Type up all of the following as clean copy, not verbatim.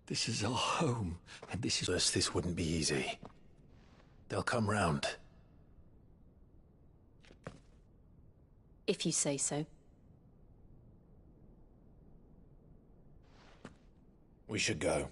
This is our home, and This wouldn't be easy. They'll come round. If you say so. We should go.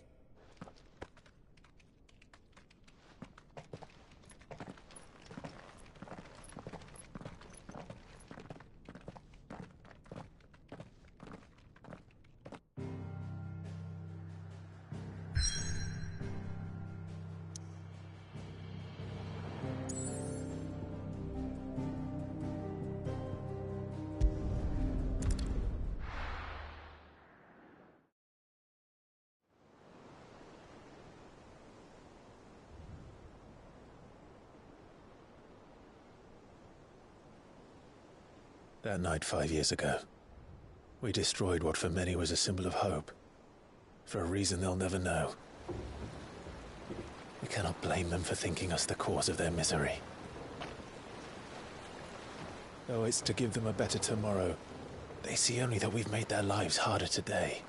That night 5 years ago, we destroyed what for many was a symbol of hope. For a reason they'll never know. We cannot blame them for thinking us the cause of their misery. Though it's to give them a better tomorrow, they see only that we've made their lives harder today.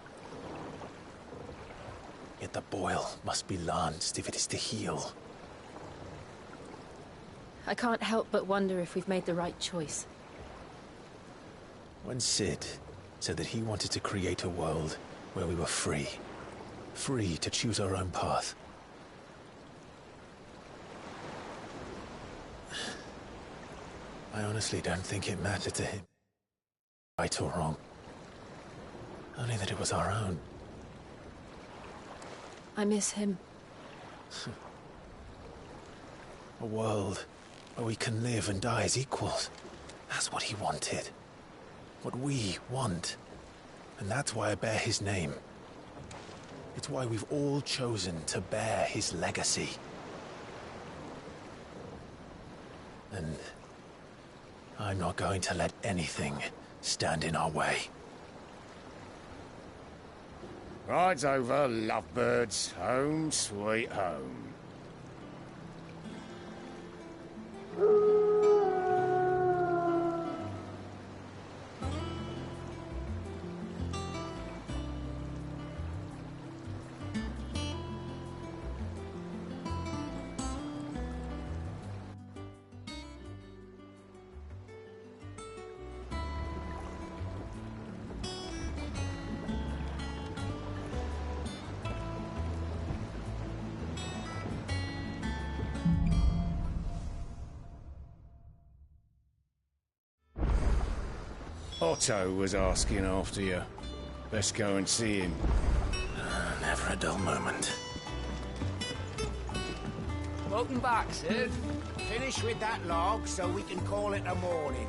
Yet the boil must be lanced if it is to heal. I can't help but wonder if we've made the right choice. When Sid said that he wanted to create a world where we were free. Free to choose our own path. I honestly don't think it mattered to him, right or wrong. Only that it was our own. I miss him. A world where we can live and die as equals. That's what he wanted. What we want. And that's why I bear his name. It's why we've all chosen to bear his legacy. And I'm not going to let anything stand in our way. Ride's over, lovebirds. Home sweet home. Otto was asking after you. Let's go and see him. Never a dull moment. Welcome back, Sid. Finish with that log so we can call it a morning.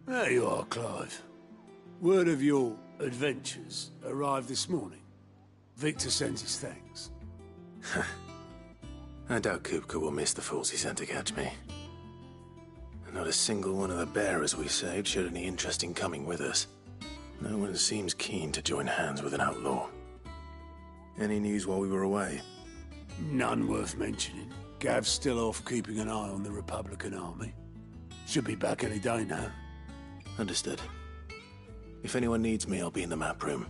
There you are, Clive. Word of your adventures arrived this morning. Victor sends his thanks. I doubt Kupka will miss the fools he sent to catch me. Not a single one of the bearers we saved showed any interest in coming with us. No one seems keen to join hands with an outlaw. Any news while we were away? None worth mentioning. Gav's still off keeping an eye on the Republican army. Should be back any day now. Understood. If anyone needs me, I'll be in the map room.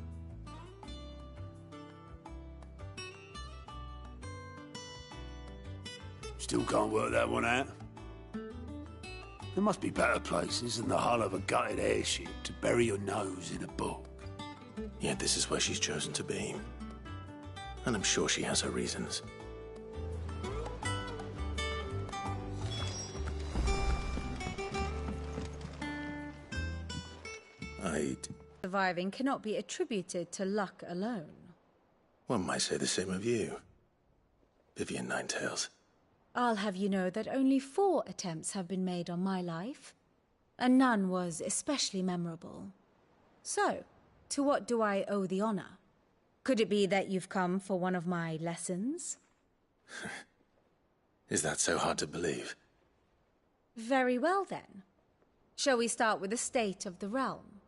Still can't work that one out. There must be better places than the hull of a gutted airship to bury your nose in a book. Yet this is where she's chosen to be. And I'm sure she has her reasons. Surviving cannot be attributed to luck alone. One might say the same of you, Vivian Ninetails. I'll have you know that only 4 attempts have been made on my life, and none was especially memorable. So, to what do I owe the honor? Could it be that you've come for one of my lessons? Is that so hard to believe? Very well, then. Shall we start with the state of the realm?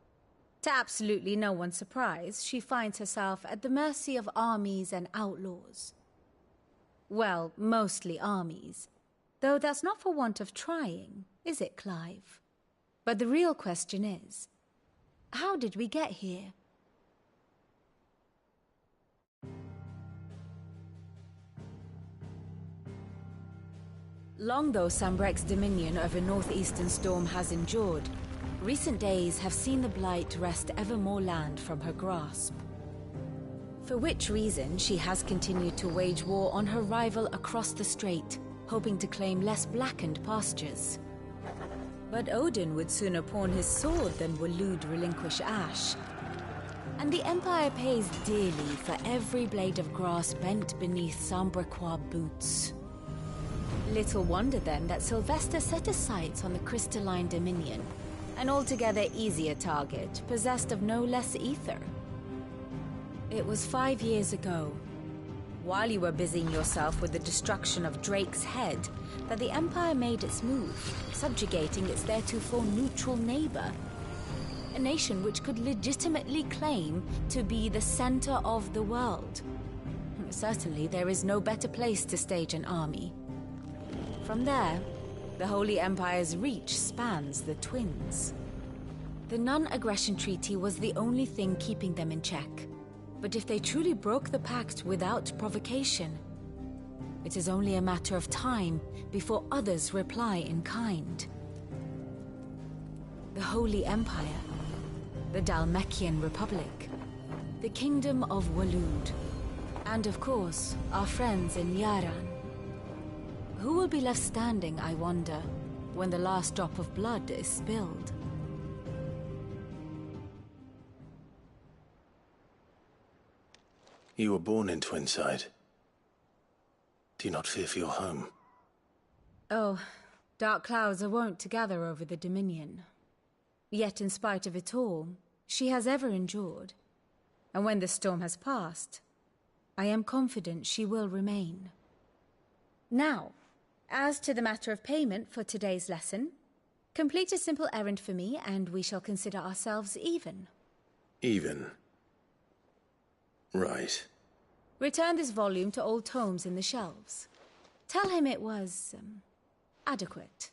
To absolutely no one's surprise, she finds herself at the mercy of armies and outlaws. Well, mostly armies. Though that's not for want of trying, is it, Clive? But the real question is, how did we get here? Long though Sambrek's dominion over northeastern Storm has endured, recent days have seen the Blight wrest ever more land from her grasp. For which reason she has continued to wage war on her rival across the strait, hoping to claim less blackened pastures. But Odin would sooner pawn his sword than Waloed relinquish Ash. And the Empire pays dearly for every blade of grass bent beneath Sambrequois boots. Little wonder then that Sylvester set his sights on the crystalline dominion, an altogether easier target, possessed of no less ether. It was 5 years ago, while you were busying yourself with the destruction of Drake's head, that the Empire made its move, subjugating its theretofore neutral neighbor. A nation which could legitimately claim to be the center of the world. Certainly, there is no better place to stage an army. From there, the Holy Empire's reach spans the Twins. The non-aggression treaty was the only thing keeping them in check. But if they truly broke the pact without provocation, it is only a matter of time before others reply in kind. The Holy Empire, the Dhalmekian Republic, the Kingdom of Waloed, and of course, our friends in Yaran. Who will be left standing, I wonder, when the last drop of blood is spilled? You were born in Twinside. Do you not fear for your home? Oh, dark clouds are wont to gather over the Dominion. Yet in spite of it all, she has ever endured. And when the storm has passed, I am confident she will remain. Now, as to the matter of payment for today's lesson, complete a simple errand for me and we shall consider ourselves even. Even? Right. Return this volume to old tomes in the shelves. Tell him it was, adequate.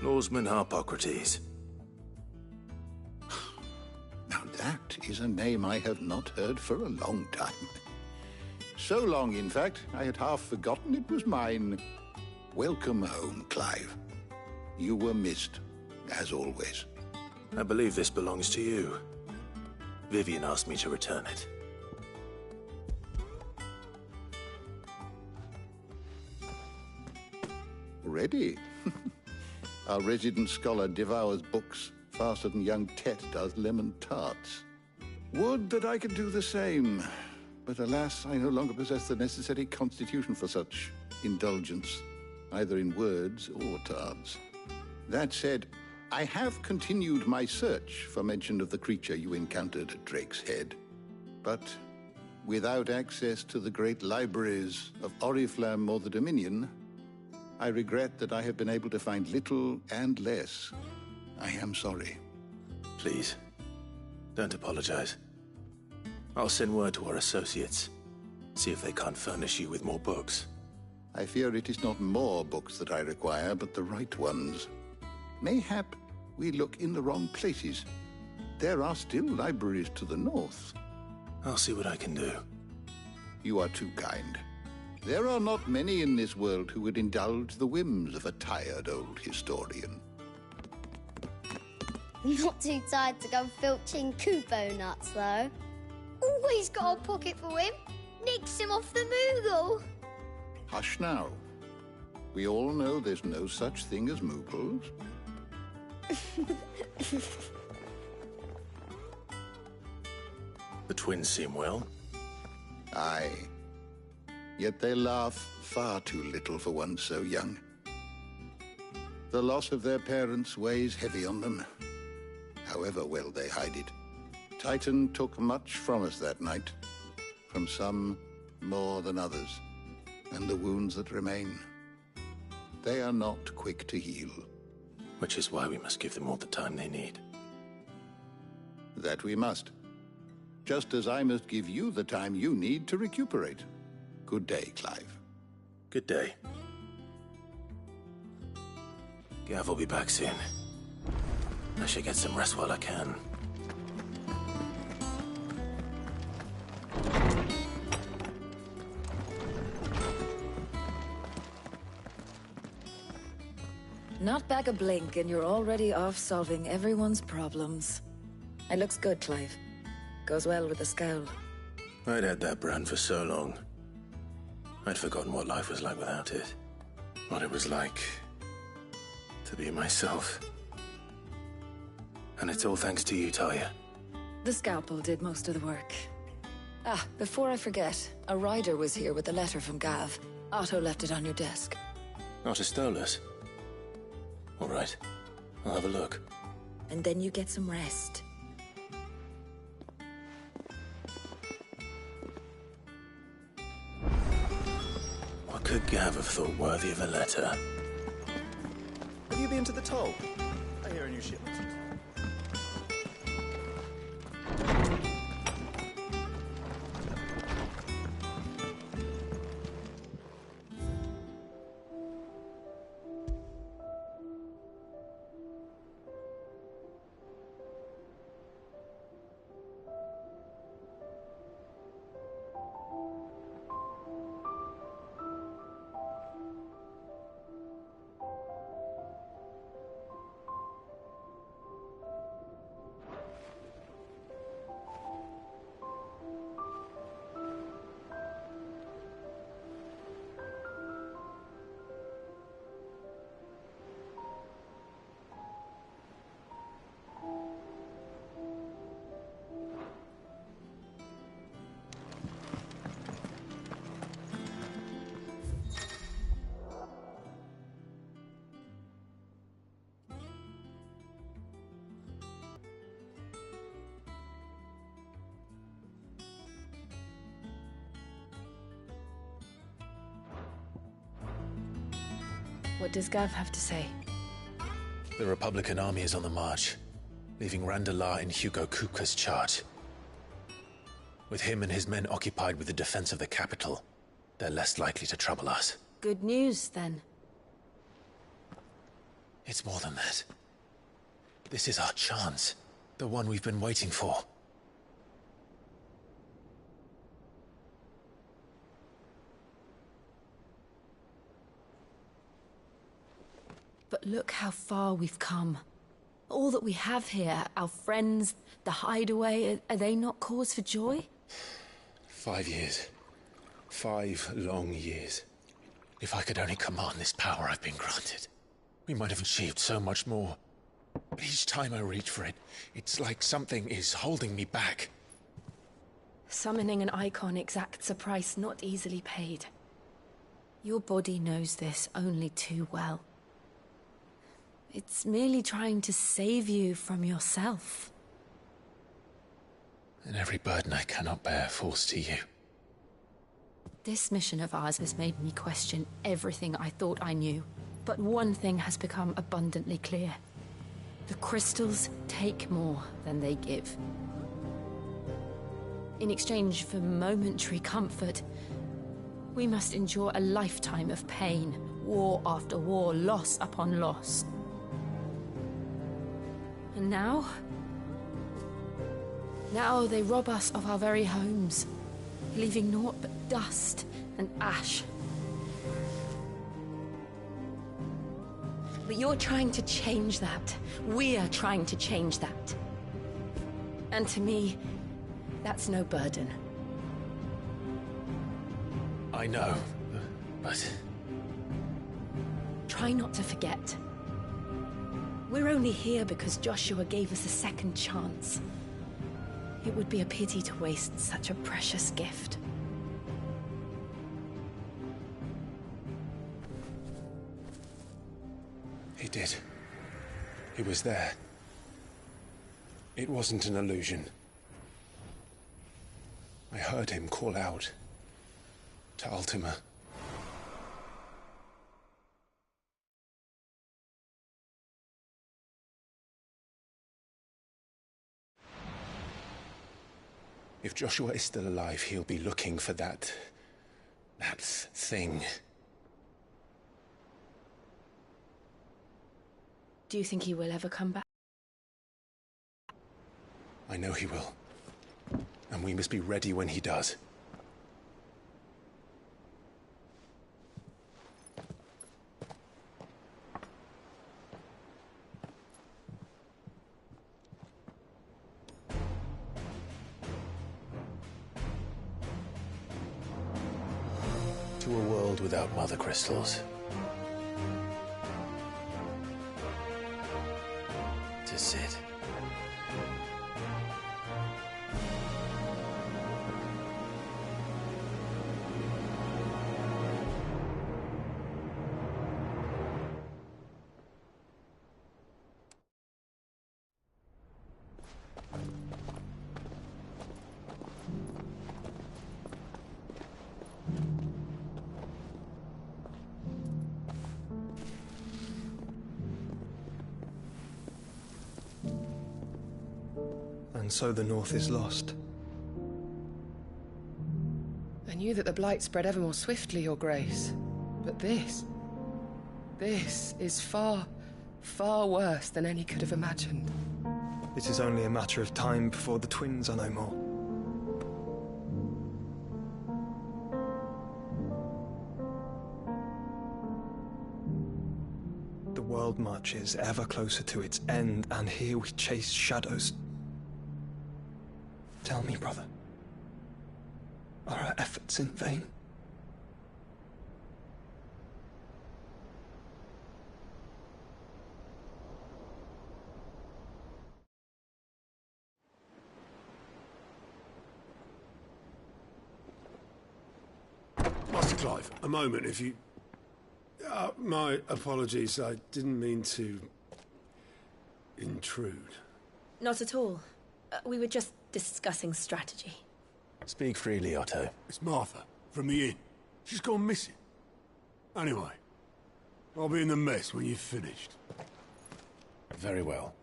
Lawsman Harpocrates. Now that is a name I have not heard for a long time. So long, in fact, I had half forgotten it was mine. Welcome home, Clive. You were missed, as always. I believe this belongs to you. Vivian asked me to return it. Ready? Our resident scholar devours books faster than young Tet does lemon tarts. Would that I could do the same. But alas, I no longer possess the necessary constitution for such indulgence, either in words or tarts. That said, I have continued my search for mention of the creature you encountered at Drake's Head. But without access to the great libraries of Oriflamme or the Dominion, I regret that I have been able to find little and less. I am sorry. Please, don't apologize. I'll send word to our associates. See if they can't furnish you with more books. I fear it is not more books that I require, but the right ones. Mayhap we look in the wrong places. There are still libraries to the north. I'll see what I can do. You are too kind. There are not many in this world who would indulge the whims of a tired old historian. Not too tired to go filching Kupo nuts, though. Always got a pocket for him. Nicks him off the Moogle. Hush now. We all know there's no such thing as Moogles. The twins seem well. Aye. Yet they laugh far too little for one so young. The loss of their parents weighs heavy on them, however well they hide it. Titan took much from us that night, from some more than others, and the wounds that remain, they are not quick to heal. Which is why we must give them all the time they need. That we must. Just as I must give you the time you need to recuperate. Good day, Clive. Good day. Gav will be back soon. I should get some rest while I can. Not back a blink and you're already off solving everyone's problems. It looks good, Clive. Goes well with the scowl. I'd had that brand for so long. I'd forgotten what life was like without it. What it was like to be myself. And it's all thanks to you, Talia. The scalpel did most of the work. Ah, before I forget, a rider was here with a letter from Gav. Otto left it on your desk. Not a Stolas. All right, I'll have a look. And then you get some rest. What could Gav have thought worthy of a letter? Have you been to the toll? I hear a new shipment. What does Gav have to say? The Republican army is on the march, leaving Randalar in Hugo Kupka's charge. With him and his men occupied with the defense of the capital, they're less likely to trouble us. Good news, then. It's more than that. This is our chance. The one we've been waiting for. But look how far we've come. All that we have here, our friends, the hideaway, are they not cause for joy? 5 years. 5 long years. If I could only command this power I've been granted, we might have achieved so much more. But each time I reach for it, it's like something is holding me back. Summoning an icon exacts a price not easily paid. Your body knows this only too well. It's merely trying to save you from yourself. And every burden I cannot bear falls to you. This mission of ours has made me question everything I thought I knew. But one thing has become abundantly clear. The crystals take more than they give. In exchange for momentary comfort, we must endure a lifetime of pain, war after war, loss upon loss. And now they rob us of our very homes, leaving naught but dust and ash But you're trying to change that. We're trying to change that. And to me, that's no burden. I know, but... Try not to forget. We're only here because Joshua gave us a second chance. It would be a pity to waste such a precious gift. He did. He was there. It wasn't an illusion. I heard him call out to Ultima. If Joshua is still alive, he'll be looking for that thing. Do you think he will ever come back? I know he will. And we must be ready when he does. To a world without mother crystals. To Sid. And so the North is lost. I knew that the Blight spread ever more swiftly, Your Grace. But this is far, far worse than any could have imagined. It is only a matter of time before the twins are no more. The world marches ever closer to its end, and here we chase shadows. Tell me, brother, are our efforts in vain? Master Clive, a moment, if you... my apologies, I didn't mean to... intrude. Not at all. We were just discussing strategy. Speak freely, Otto. It's Martha, from the inn. She's gone missing. Anyway, I'll be in the mess when you've finished. Very well.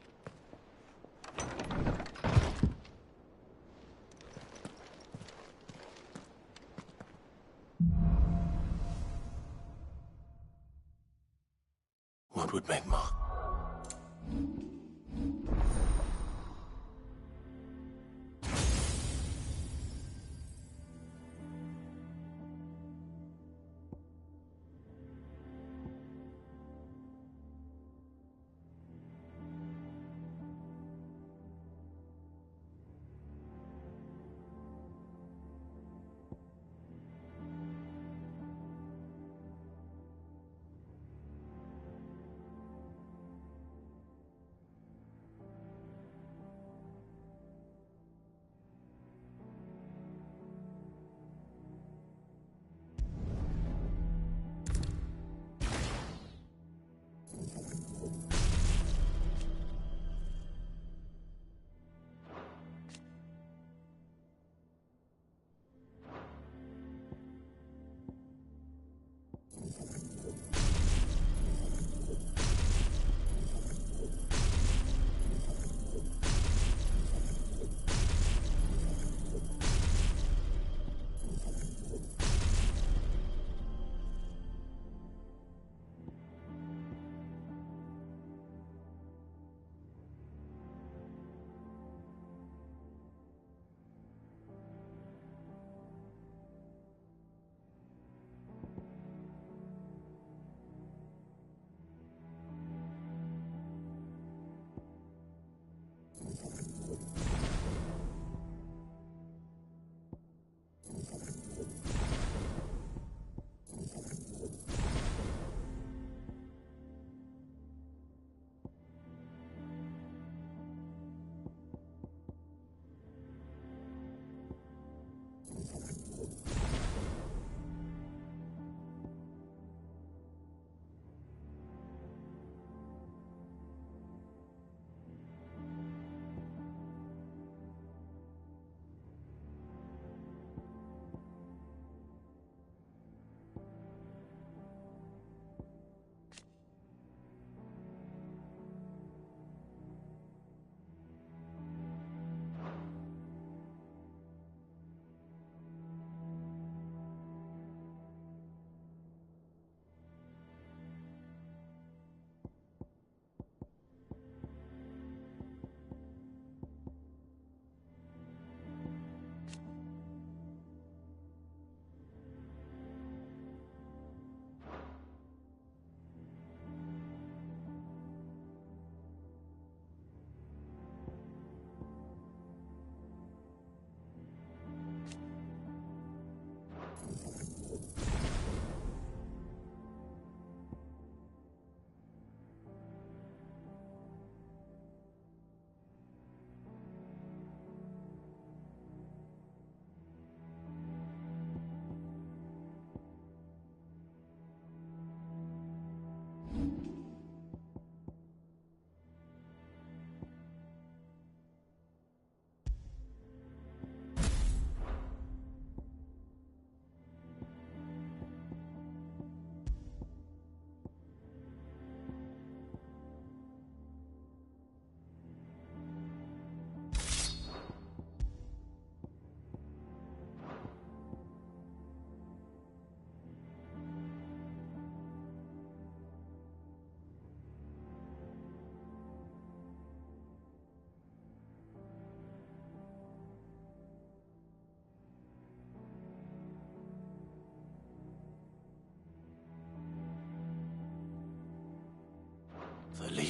What would make Mark?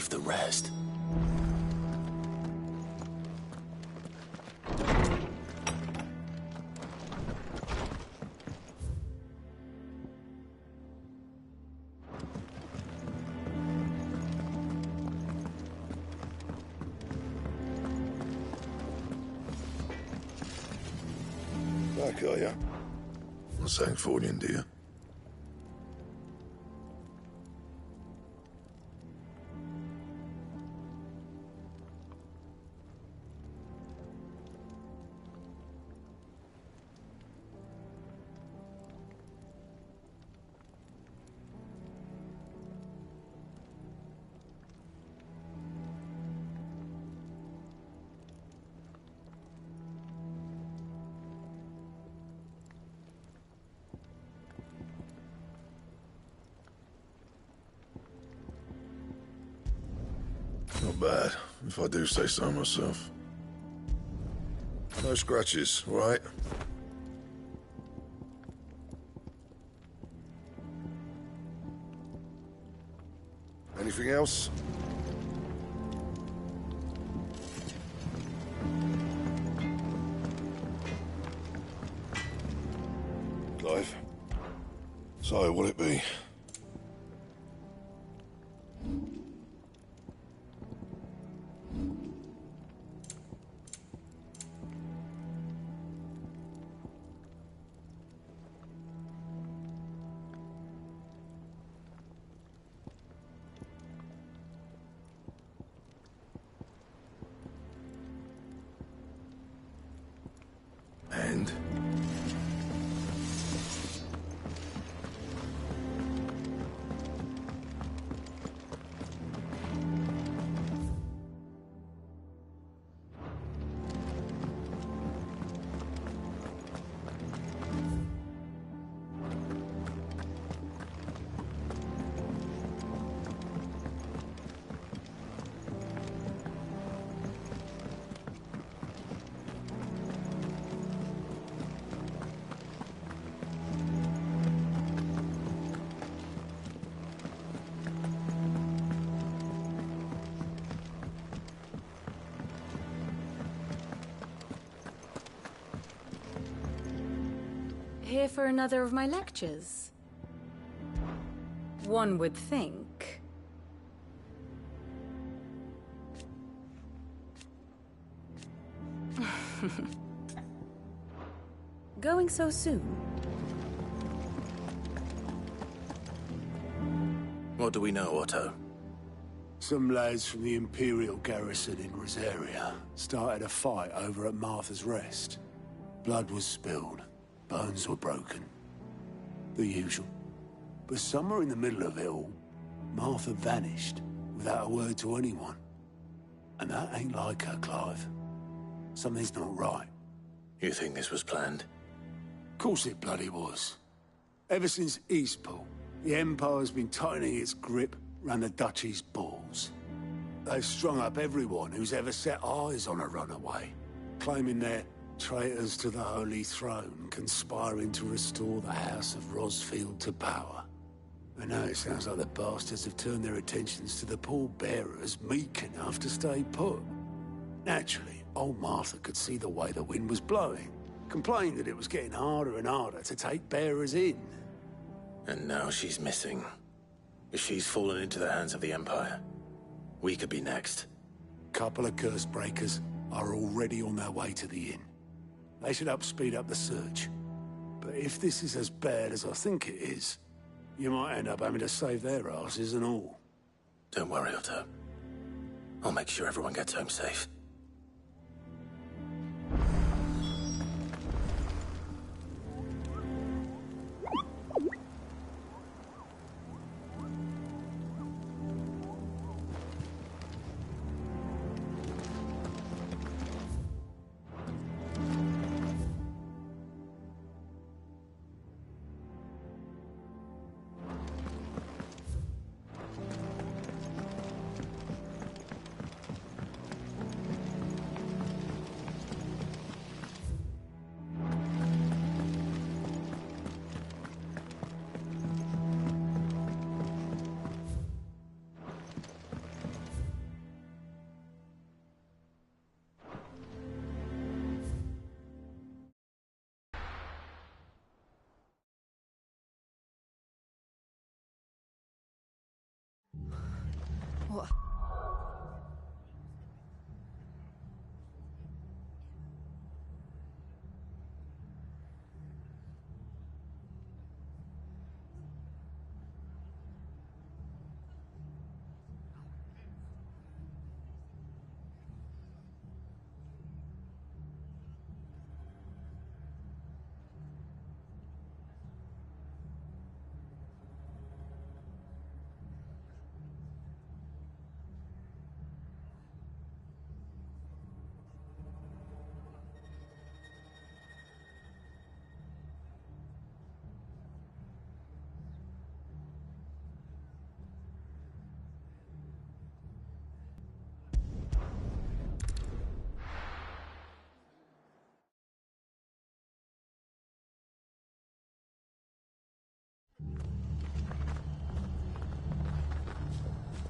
leave the rest. Back, are you? Not Sancfordian, do you? Not bad, if I do say so myself. No scratches, all right? Anything else? Clive? So, what'll it be? And? Here for another of my lectures? One would think. Going so soon? What do we know, Otto? Some lads from the Imperial garrison in Rosaria started a fight over at Martha's Rest. Blood was spilled. Bones were broken. The usual. But somewhere in the middle of it all, Martha vanished without a word to anyone. And that ain't like her, Clive. Something's not right. You think this was planned? Of course it bloody was. Ever since Eastpool, the Empire's been tightening its grip round the Duchy's balls. They've strung up everyone who's ever set eyes on a runaway, claiming they're traitors to the Holy Throne, conspiring to restore the House of Rosfield to power. And now it sounds like the bastards have turned their attentions to the pallbearers meek enough to stay put. Naturally, old Martha could see the way the wind was blowing, complained that it was getting harder and harder to take bearers in. And now she's missing. If she's fallen into the hands of the Empire, we could be next. Couple of curse breakers are already on their way to the inn. They should speed up the search. But if this is as bad as I think it is, you might end up having to save their asses and all. Don't worry, Otto. I'll make sure everyone gets home safe. What?